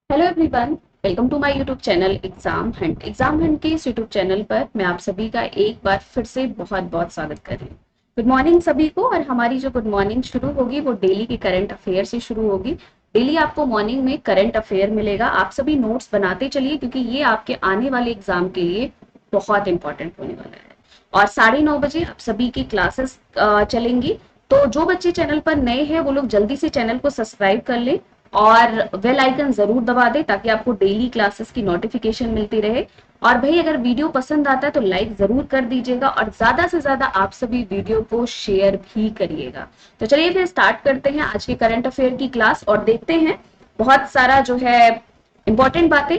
Hello everyone, welcome to my YouTube channel exam hunt के इस YouTube channel पर मैं आप सभी का एक बार फिर से बहुत बहुत स्वागत कर रही हूँ। गुड मॉर्निंग सभी को। और हमारी जो गुड मॉर्निंग शुरू होगी वो डेली के करंट अफेयर से शुरू होगी। डेली आपको मॉर्निंग में करंट अफेयर मिलेगा। आप सभी नोट्स बनाते चलिए क्योंकि ये आपके आने वाले एग्जाम के लिए बहुत इंपॉर्टेंट होने वाला है। और 9:30 बजे आप सभी की क्लासेस चलेंगी। तो जो बच्चे चैनल पर नए हैं वो लोग जल्दी से चैनल को सब्सक्राइब कर ले और बेल आइकन जरूर दबा दे ताकि आपको डेली क्लासेस की नोटिफिकेशन मिलती रहे। और भाई अगर वीडियो पसंद आता है तो लाइक जरूर कर दीजिएगा और ज्यादा से ज्यादा आप सभी वीडियो को शेयर भी करिएगा। तो चलिए फिर स्टार्ट करते हैं आज के करंट अफेयर की क्लास और देखते हैं बहुत सारा जो है इंपॉर्टेंट बातें।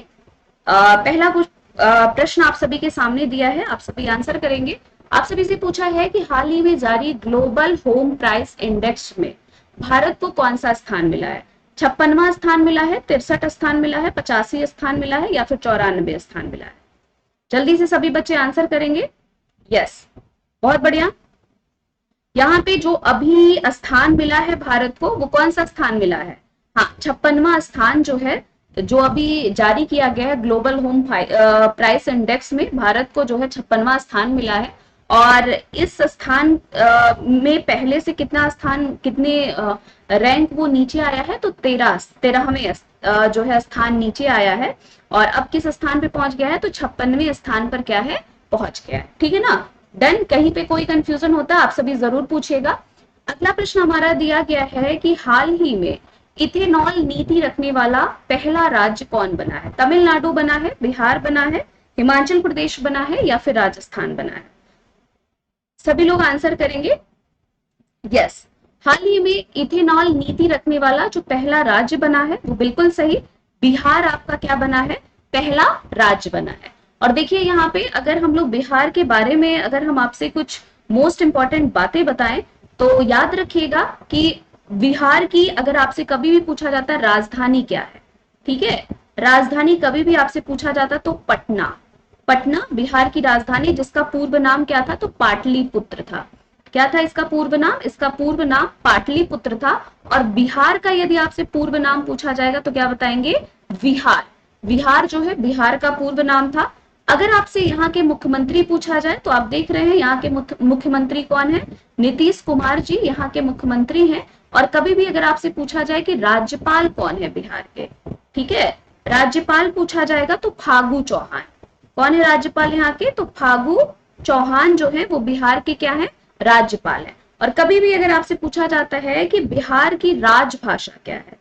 पहला कुछ प्रश्न आप सभी के सामने दिया है, आप सभी आंसर करेंगे। आप सभी से पूछा है कि हाल ही में जारी ग्लोबल होम प्राइस इंडेक्स में भारत को कौन सा स्थान मिला है? 56वां स्थान मिला है, 63 स्थान मिला है, 85 स्थान मिला है या फिर 94 स्थान मिला है? जल्दी से सभी बच्चे आंसर करेंगे। यस, बहुत बढ़िया। यहाँ पे जो अभी स्थान मिला है भारत को वो कौन सा स्थान मिला है? हाँ, 56वां स्थान जो है, जो अभी जारी किया गया है ग्लोबल होम प्राइस इंडेक्स में भारत को जो है 56वां स्थान मिला है। और इस स्थान में पहले से कितना स्थान, कितने रैंक वो नीचे आया है? तो 13वें जो है स्थान नीचे आया है। और अब किस स्थान पे पहुंच गया है? तो 56वें स्थान पर क्या है, पहुंच गया है। ठीक है ना? डन। कहीं पे कोई कंफ्यूजन होता है आप सभी जरूर पूछिएगा। अगला प्रश्न हमारा दिया गया है कि हाल ही में इथेनॉल नीति रखने वाला पहला राज्य कौन बना है? तमिलनाडु बना है, बिहार बना है, हिमाचल प्रदेश बना है या फिर राजस्थान बना है? सभी लोग आंसर करेंगे। यस, हाल ही में इथेनॉल नीति रखने वाला जो पहला राज्य बना है वो बिल्कुल सही, बिहार आपका क्या बना है? पहला राज्य बना है। और देखिए यहाँ पे अगर हम लोग बिहार के बारे में अगर हम आपसे कुछ मोस्ट इंपॉर्टेंट बातें बताएं तो याद रखिएगा कि बिहार की अगर आपसे कभी भी पूछा जाता है राजधानी क्या है, ठीक है, राजधानी कभी भी आपसे पूछा जाता तो पटना। पटना बिहार की राजधानी, जिसका पूर्व नाम क्या था? तो पाटलिपुत्र था। क्या था इसका पूर्व नाम? इसका पूर्व नाम पाटलिपुत्र था। और बिहार का यदि आपसे पूर्व नाम पूछा जाएगा तो क्या बताएंगे? विहार। विहार जो है बिहार का पूर्व नाम था। अगर आपसे यहाँ के मुख्यमंत्री पूछा जाए तो आप देख रहे हैं यहाँ के मुख्यमंत्री कौन है? नीतीश कुमार जी यहाँ के मुख्यमंत्री हैं। और कभी भी अगर आपसे पूछा जाए कि राज्यपाल कौन है बिहार के, ठीक है, राज्यपाल पूछा जाएगा तो फागू चौहान। कौन है राज्यपाल यहाँ के? तो फागू चौहान जो है वो बिहार के क्या है? राज्यपाल है। और कभी भी अगर आपसे पूछा जाता है कि बिहार की राजभाषा क्या है,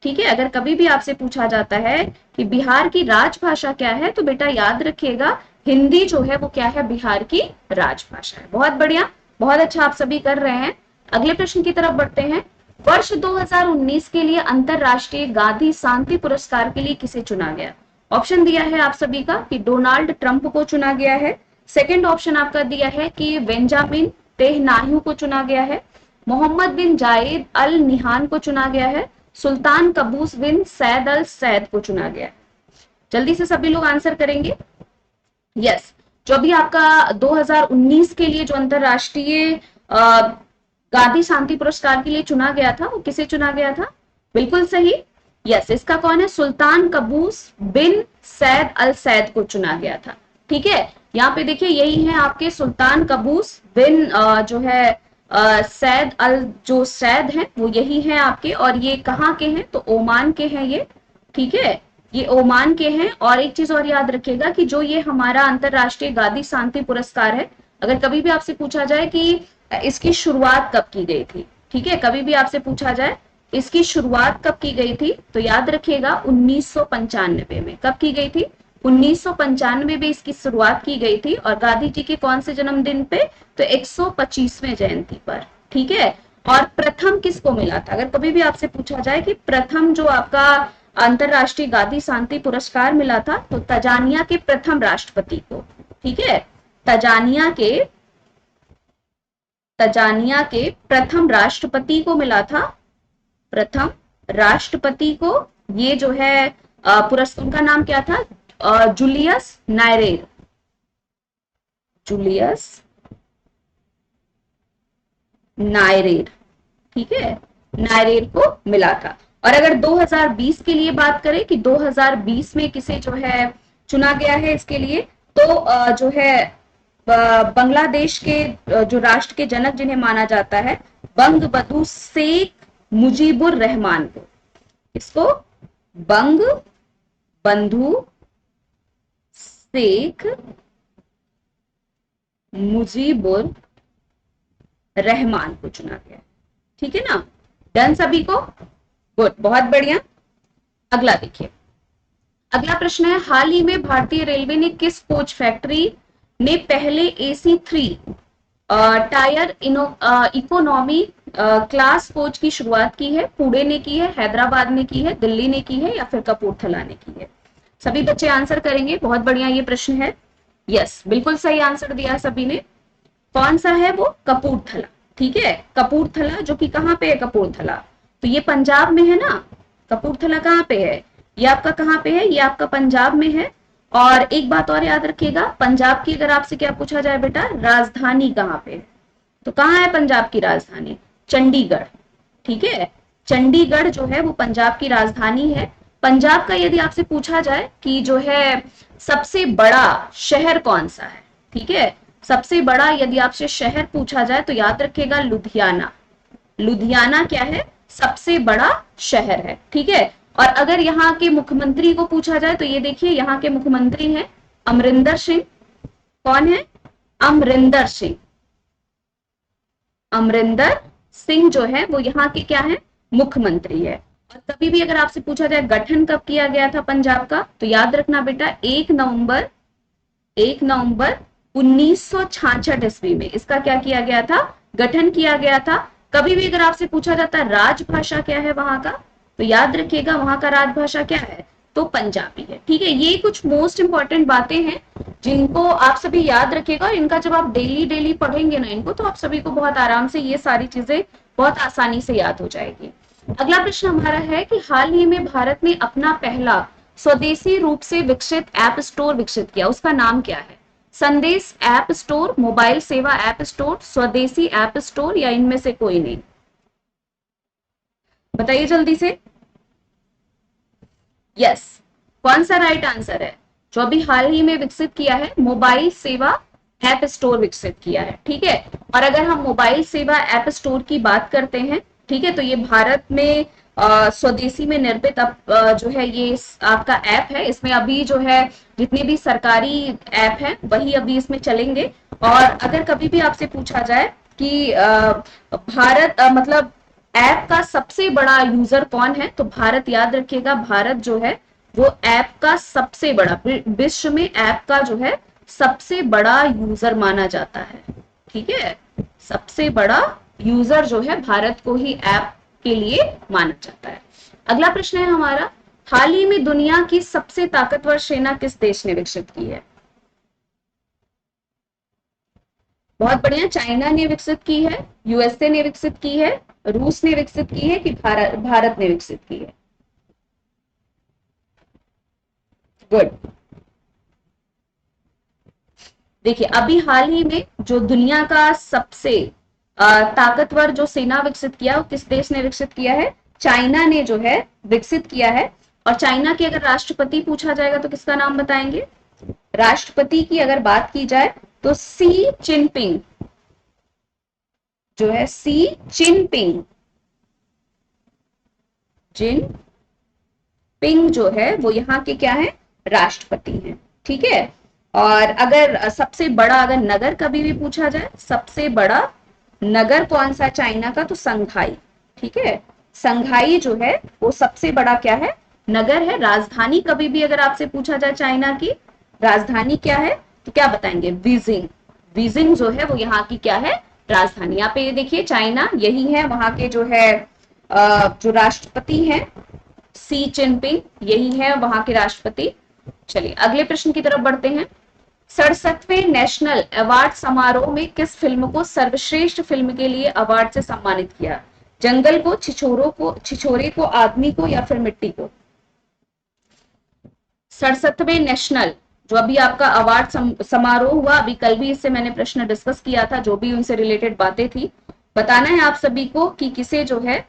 ठीक है, अगर कभी भी आपसे पूछा जाता है कि बिहार की राजभाषा क्या है तो बेटा याद रखिएगा हिंदी जो है वो क्या है? बिहार की राजभाषा है। बहुत बढ़िया, बहुत अच्छा आप सभी कर रहे हैं। अगले प्रश्न की तरफ बढ़ते हैं। वर्ष 2019 के लिए अंतरराष्ट्रीय गांधी शांति पुरस्कार के लिए किसे चुना गया? ऑप्शन दिया है आप सभी का कि डोनाल्ड ट्रंप को चुना गया है। सेकंड ऑप्शन आपका दिया है कि बेंजामिन तेहनायू को चुना गया है, मोहम्मद बिन जायद अल निहान को चुना गया है, सुल्तान कबूस बिन सैद अल सैद को चुना गया है। जल्दी से सभी लोग आंसर करेंगे। यस, जो अभी आपका 2019 के लिए जो अंतरराष्ट्रीय गांधी शांति पुरस्कार के लिए चुना गया था वो किसे चुना गया था? बिल्कुल सही। यस, इसका कौन है? सुल्तान कबूस बिन सैद अल सैद को चुना गया था। ठीक है, यहाँ पे देखिए यही है आपके सुल्तान कबूस बिन जो है सैद अल जो सैद है वो यही है आपके। और ये कहाँ के हैं? तो ओमान के हैं ये। ठीक है, ये ओमान के हैं। और एक चीज और याद रखिएगा कि जो ये हमारा अंतरराष्ट्रीय गांधी शांति पुरस्कार है, अगर कभी भी आपसे पूछा जाए कि इसकी शुरुआत कब की गई थी, ठीक है, कभी भी आपसे पूछा जाए इसकी शुरुआत कब की गई थी तो याद रखिएगा 1995 में। कब की गई थी? 1995 में इसकी शुरुआत की गई थी। और गांधी जी के कौन से जन्मदिन पे? तो 125वें जयंती पर। ठीक है, और प्रथम किसको मिला था? अगर कभी भी आपसे पूछा जाए कि प्रथम जो आपका अंतरराष्ट्रीय गांधी शांति पुरस्कार मिला था तो तंजानिया के प्रथम राष्ट्रपति को, ठीक है, तंजानिया के प्रथम राष्ट्रपति को मिला था। प्रथम राष्ट्रपति को ये जो है पुरस्कार, उनका नाम क्या था? जूलियस नायरेर। जूलियस नायरेर, ठीक है, नायरेर को मिला था। और अगर 2020 के लिए बात करें कि 2020 में किसे जो है चुना गया है इसके लिए, तो जो है बांग्लादेश के जो राष्ट्र के जनक जिन्हें माना जाता है, बंगबंधु शेख मुजीबुर रहमान को, इसको बंग बंधु शेख मुजीबुर रहमान को चुना गया। ठीक है ना, डन सभी को, गुड, बहुत बढ़िया। अगला देखिए, अगला प्रश्न है, हाल ही में भारतीय रेलवे ने किस कोच फैक्ट्री ने पहले AC3 tyre economy class coach की शुरुआत की है? पुणे ने की है, हैदराबाद ने की है, दिल्ली ने की है, या फिर कपूरथला ने की है? सभी बच्चे आंसर करेंगे, बहुत बढ़िया ये प्रश्न है। यस, बिल्कुल सही आंसर दिया सभी ने। कौन सा है वो? कपूरथला। ठीक है, कपूरथला, जो कि कहाँ पे है कपूरथला? तो ये पंजाब में है ना। कपूरथला कहाँ पे है? ये आपका कहाँ पे है? ये आपका पंजाब में है। और एक बात और याद रखिएगा, पंजाब की अगर आपसे क्या पूछा जाए बेटा, राजधानी कहाँ पे है, तो कहाँ है पंजाब की राजधानी? चंडीगढ़। ठीक है, चंडीगढ़ जो है वो पंजाब की राजधानी है। पंजाब का यदि आपसे पूछा जाए कि जो है सबसे बड़ा शहर कौन सा है, ठीक है, सबसे बड़ा यदि आपसे शहर पूछा जाए तो याद रखिएगा लुधियाना। लुधियाना क्या है? सबसे बड़ा शहर है। ठीक है, और अगर यहाँ के मुख्यमंत्री को पूछा जाए तो ये देखिए, यहाँ के मुख्यमंत्री हैं अमरिंदर सिंह। कौन है? अमरिंदर सिंह। अमरिंदर सिंह जो है वो यहाँ के क्या है? मुख्यमंत्री है। और कभी भी अगर आपसे पूछा जाए गठन कब किया गया था पंजाब का, तो याद रखना बेटा 1 नवंबर 1966 ईस्वी में इसका क्या किया गया था? गठन किया गया था। कभी भी अगर आपसे पूछा जाता है राजभाषा क्या है वहां का, तो याद रखिएगा वहां का राजभाषा क्या है? तो पंजाबी है। ठीक है, ये कुछ मोस्ट इंपॉर्टेंट बातें हैं जिनको आप सभी याद रखिएगा, और इनका जब आप डेली डेली पढ़ेंगे ना इनको, तो आप सभी को बहुत आराम से ये सारी चीजें बहुत आसानी से याद हो जाएगी। अगला प्रश्न हमारा है कि हाल ही में भारत ने अपना पहला स्वदेशी रूप से विकसित ऐप स्टोर विकसित किया, उसका नाम क्या है? संदेश ऐप स्टोर, मोबाइल सेवा ऐप स्टोर, स्वदेशी ऐप स्टोर, या इनमें से कोई नहीं? बताइए जल्दी से। यस, कौन सा राइट आंसर है? जो अभी हाल ही में विकसित किया है, मोबाइल सेवा ऐप स्टोर विकसित किया है। ठीक है, और अगर हम मोबाइल सेवा ऐप स्टोर की बात करते हैं, ठीक है, तो ये भारत में स्वदेशी में निर्मित जो है ये आपका ऐप है। इसमें अभी जो है जितने भी सरकारी ऐप हैं वही अभी इसमें चलेंगे। और अगर कभी भी आपसे पूछा जाए कि भारत मतलब ऐप का सबसे बड़ा यूजर कौन है, तो भारत याद रखिएगा, भारत जो है वो ऐप का सबसे बड़ा, विश्व में ऐप का जो है सबसे बड़ा यूजर माना जाता है। ठीक है, सबसे बड़ा यूजर जो है भारत को ही ऐप के लिए माना जाता है। अगला प्रश्न है हमारा, हाल ही में दुनिया की सबसे ताकतवर सेना किस देश ने विकसित की है? बहुत बढ़िया, चाइना ने विकसित की है, यूएसए ने विकसित की है, रूस ने विकसित की है, कि भारत ने विकसित की है? गुड। देखिए, अभी हाल ही में जो दुनिया का सबसे ताकतवर जो सेना विकसित किया, वो किस देश ने विकसित किया है? चाइना ने जो है विकसित किया है। और चाइना के अगर राष्ट्रपति पूछा जाएगा तो किसका नाम बताएंगे? राष्ट्रपति की अगर बात की जाए तो सी चिनपिंग जो है, सी चिनपिंग, जिनपिंग जो है वो यहाँ के क्या है? राष्ट्रपति हैं। ठीक है, और अगर सबसे बड़ा अगर नगर कभी भी पूछा जाए, सबसे बड़ा नगर कौन सा चाइना का, तो संघाई। ठीक है, संघाई जो है वो सबसे बड़ा क्या है? नगर है। राजधानी कभी भी अगर आपसे पूछा जाए चाइना की राजधानी क्या है, तो क्या बताएंगे? बीजिंग। बीजिंग जो है वो यहाँ की क्या है? राजधानी। यहाँ पे ये देखिए चाइना, यही है वहां के जो है जो राष्ट्रपति हैं सी चिनपिंग, यही है वहां के राष्ट्रपति। चलिए अगले प्रश्न की तरफ बढ़ते हैं। 67वें नेशनल अवार्ड समारोह में किस फिल्म को सर्वश्रेष्ठ फिल्म के लिए अवार्ड से सम्मानित किया? जंगल को, छिछोरे को, आदमी को, या फिर मिट्टी को? 67वें नेशनल जो अभी आपका अवार्ड समारोह हुआ, अभी कल भी इससे मैंने प्रश्न डिस्कस किया था, जो भी उनसे रिलेटेड बातें थी, बताना है आप सभी को कि किसे जो है,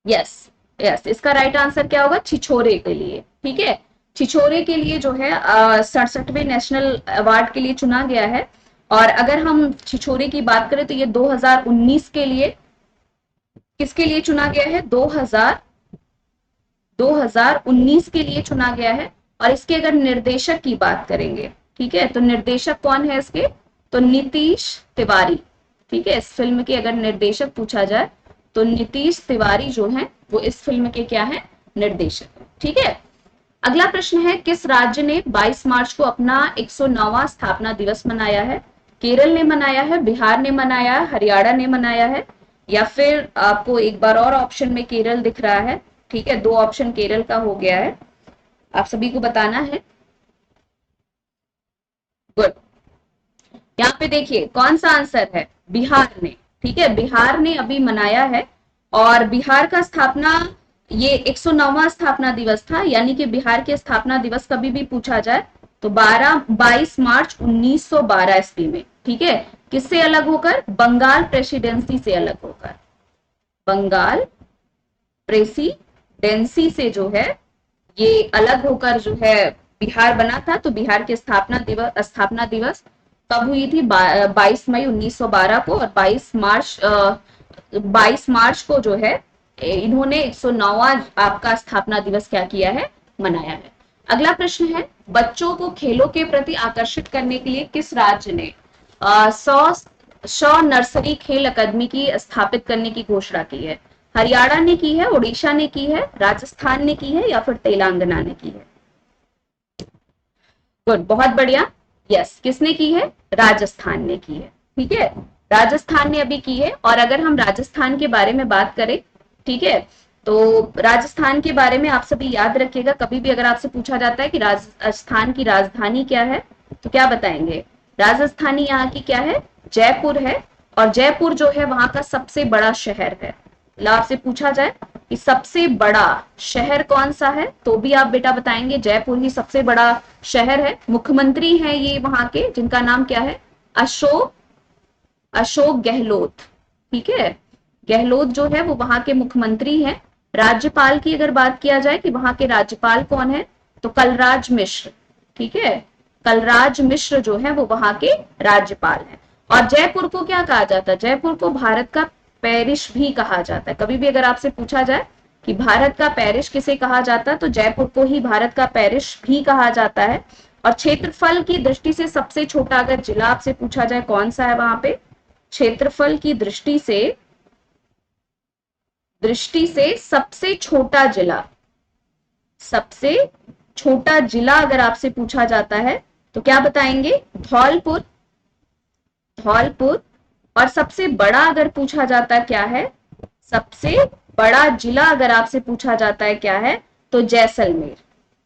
यस, यस, इसका राइट आंसर क्या होगा? छिछोरे के लिए। ठीक है, छिछोरे के लिए जो है 67वें नेशनल अवार्ड के लिए चुना गया है। और अगर हम छिछोरे की बात करें तो ये 2019 के लिए, किसके लिए चुना गया है? 2019 के लिए चुना गया है। और इसके अगर निर्देशक की बात करेंगे, ठीक है, तो निर्देशक कौन है इसके? तो नीतीश तिवारी। ठीक है, इस फिल्म के अगर निर्देशक पूछा जाए तो नीतीश तिवारी जो है वो इस फिल्म के क्या है? निर्देशक। ठीक है, अगला प्रश्न है, किस राज्य ने 22 मार्च को अपना 109वां स्थापना दिवस मनाया है? केरल ने मनाया है, बिहार ने मनाया है, हरियाणा ने मनाया है, या फिर आपको एक बार और ऑप्शन में केरल दिख रहा है। ठीक है, 2 ऑप्शन केरल का हो गया है, आप सभी को बताना है। गुड, यहाँ पे देखिए कौन सा आंसर है? बिहार ने। ठीक है, बिहार ने अभी मनाया है। और बिहार का स्थापना, ये 109वां स्थापना दिवस था, यानी कि बिहार के स्थापना दिवस कभी भी पूछा जाए तो 22 मार्च 1912 ईस्वी में। ठीक है, किससे अलग होकर? बंगाल प्रेसिडेंसी से अलग होकर। बंगाल प्रेसिडेंसी से जो है ये अलग होकर जो है बिहार बना था। तो बिहार की स्थापना दिवस कब हुई थी? 22 मई 1912 को। और 22 मार्च को जो है इन्होंने 109वां आपका स्थापना दिवस क्या किया है? मनाया है। अगला प्रश्न है, बच्चों को खेलों के प्रति आकर्षित करने के लिए किस राज्य ने 100 नर्सरी खेल अकादमी की स्थापित करने की घोषणा की है? हरियाणा ने की है, उड़ीसा ने की है, राजस्थान ने की है, या फिर तेलंगाना ने की है? गुड, बहुत बढ़िया। यस, किसने की है? राजस्थान ने की है। ठीक है, राजस्थान ने अभी की है। और अगर हम राजस्थान के बारे में बात करें, ठीक है, तो राजस्थान के बारे में आप सभी याद रखिएगा, कभी भी अगर आपसे पूछा जाता है कि राजस्थान की राजधानी क्या है, तो क्या बताएंगे? राजस्थानी यहाँ की क्या है? जयपुर है। और जयपुर जो है वहां का सबसे बड़ा शहर है। आपसे पूछा जाए कि सबसे बड़ा शहर कौन सा है, तो भी आप बेटा बताएंगे जयपुर ही सबसे बड़ा शहर है। मुख्यमंत्री हैं ये वहां के, जिनका नाम क्या है? अशोक गहलोत। ठीक है, गहलोत जो है वो वहां के मुख्यमंत्री हैं। राज्यपाल की अगर बात किया जाए कि वहां के राज्यपाल कौन है, तो कलराज मिश्र। ठीक है, कलराज मिश्र जो है वो वहां के राज्यपाल हैं। और जयपुर को क्या कहा जाता है? जयपुर को भारत का पेरिस भी कहा जाता है। कभी भी अगर आपसे पूछा जाए कि भारत का पेरिस किसे कहा जाता है, तो जयपुर को ही भारत का पेरिस भी कहा जाता है। और क्षेत्रफल की दृष्टि से सबसे छोटा अगर जिला आपसे पूछा जाए कौन सा है वहां पे, क्षेत्रफल की दृष्टि से सबसे छोटा जिला, सबसे छोटा जिला अगर आपसे पूछा जाता है तो क्या बताएंगे? धौलपुर। धौलपुर। और सबसे बड़ा अगर पूछा जाता क्या है, सबसे बड़ा जिला अगर आपसे पूछा जाता है क्या है, तो जैसलमेर।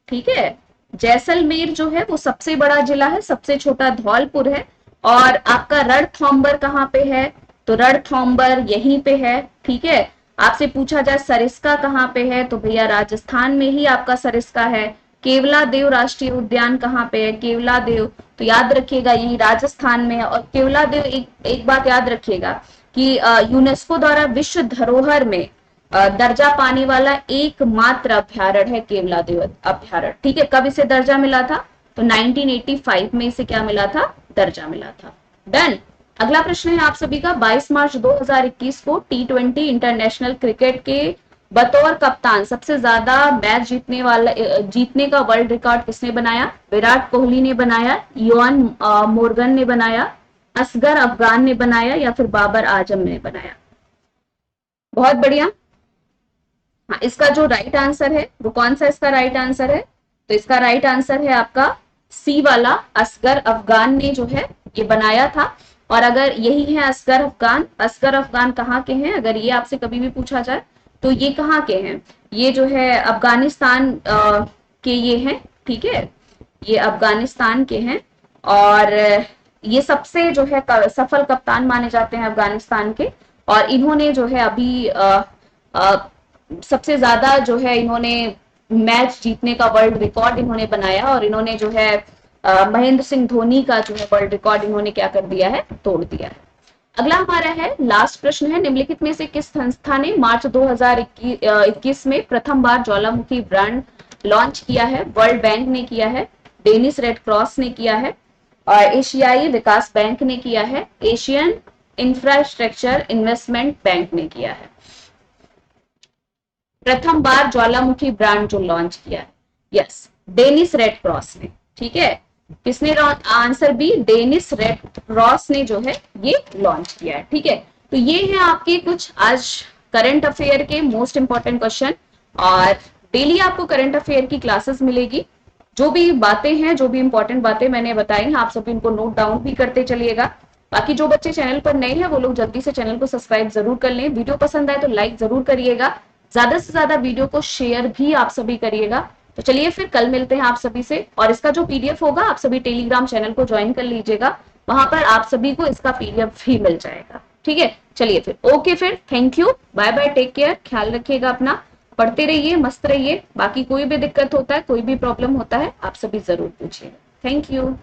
ठीक है, जैसलमेर जो है वो सबसे बड़ा जिला है, सबसे छोटा धौलपुर है। और आपका रणथंभौर कहाँ पे है? तो रणथंभौर यहीं पे है। ठीक है, आपसे पूछा जाए सरिस्का कहाँ पे है, तो भैया राजस्थान में ही आपका सरिस्का है। केवलादेव राष्ट्रीय उद्यान कहाँ पे है? केवलादेव, तो याद रखिएगा यही राजस्थान में है। और केवलादेव एक बात याद रखिएगा कि यूनेस्को द्वारा विश्व धरोहर में दर्जा पाने वाला एकमात्र अभ्यारण्य है केवलादेव अभ्यारण्य। ठीक है, कब इसे दर्जा मिला था? तो 1985 में इसे क्या मिला था? दर्जा मिला था। डन। अगला प्रश्न है आप सभी का, 22 मार्च 2021 को T20 इंटरनेशनल क्रिकेट के बतौर कप्तान सबसे ज्यादा मैच जीतने का वर्ल्ड रिकॉर्ड किसने बनाया? विराट कोहली ने बनाया, योन मोर्गन ने बनाया, असगर अफगान ने बनाया, या फिर बाबर आजम ने बनाया? बहुत बढ़िया। हाँ, इसका जो राइट आंसर है वो कौन सा इसका राइट आंसर है? तो इसका राइट आंसर है आपका सी वाला, असगर अफगान ने जो है ये बनाया था। और अगर यही है असगर अफगान कहाँ के हैं अगर ये आपसे कभी भी पूछा जाए, तो ये कहाँ के हैं? ये जो है अफगानिस्तान के ये हैं। ठीक है, ये अफगानिस्तान के हैं। और ये सबसे जो है सफल कप्तान माने जाते हैं अफगानिस्तान के। और इन्होंने जो है अभी सबसे ज्यादा जो है इन्होंने मैच जीतने का वर्ल्ड रिकॉर्ड इन्होंने बनाया। और इन्होंने जो है महेंद्र सिंह धोनी का जो है वर्ल्ड रिकॉर्ड इन्होंने क्या कर दिया है? तोड़ दिया है। अगला हमारा है लास्ट प्रश्न है, निम्नलिखित में से किस संस्था ने मार्च 2021 में प्रथम बार ज्वालामुखी ब्रांड लॉन्च किया है? वर्ल्ड बैंक ने किया है, डेनिस रेड क्रॉस ने किया है, और एशियाई विकास बैंक ने किया है, एशियन इंफ्रास्ट्रक्चर इन्वेस्टमेंट बैंक ने किया है। प्रथम बार ज्वालामुखी ब्रांड जो लॉन्च किया है, यस, डेनिस रेड क्रॉस ने। ठीक है, किसने? Answer B, Danish Red Cross ने जो है ये लॉन्च किया है। ठीक है, तो ये है आपके कुछ आज करंट अफेयर के मोस्ट इंपॉर्टेंट क्वेश्चन, और डेली आपको करंट अफेयर की क्लासेस मिलेगी। जो भी बातें हैं, जो भी इंपॉर्टेंट बातें मैंने बताई हैं, आप सभी इनको नोट डाउन भी करते चलिएगा। बाकी जो बच्चे चैनल पर नए हैं वो लोग जल्दी से चैनल को सब्सक्राइब जरूर कर लें। वीडियो पसंद आए तो लाइक जरूर करिएगा, ज्यादा से ज्यादा वीडियो को शेयर भी आप सभी करिएगा। तो चलिए फिर कल मिलते हैं आप सभी से, और इसका जो पीडीएफ होगा आप सभी टेलीग्राम चैनल को ज्वाइन कर लीजिएगा, वहां पर आप सभी को इसका पीडीएफ भी मिल जाएगा। ठीक है, चलिए फिर, ओके, फिर thank you, bye bye, take care, ख्याल रखिएगा अपना, पढ़ते रहिए, मस्त रहिए। बाकी कोई भी दिक्कत होता है, कोई भी प्रॉब्लम होता है, आप सभी जरूर पूछिएगा। Thank you.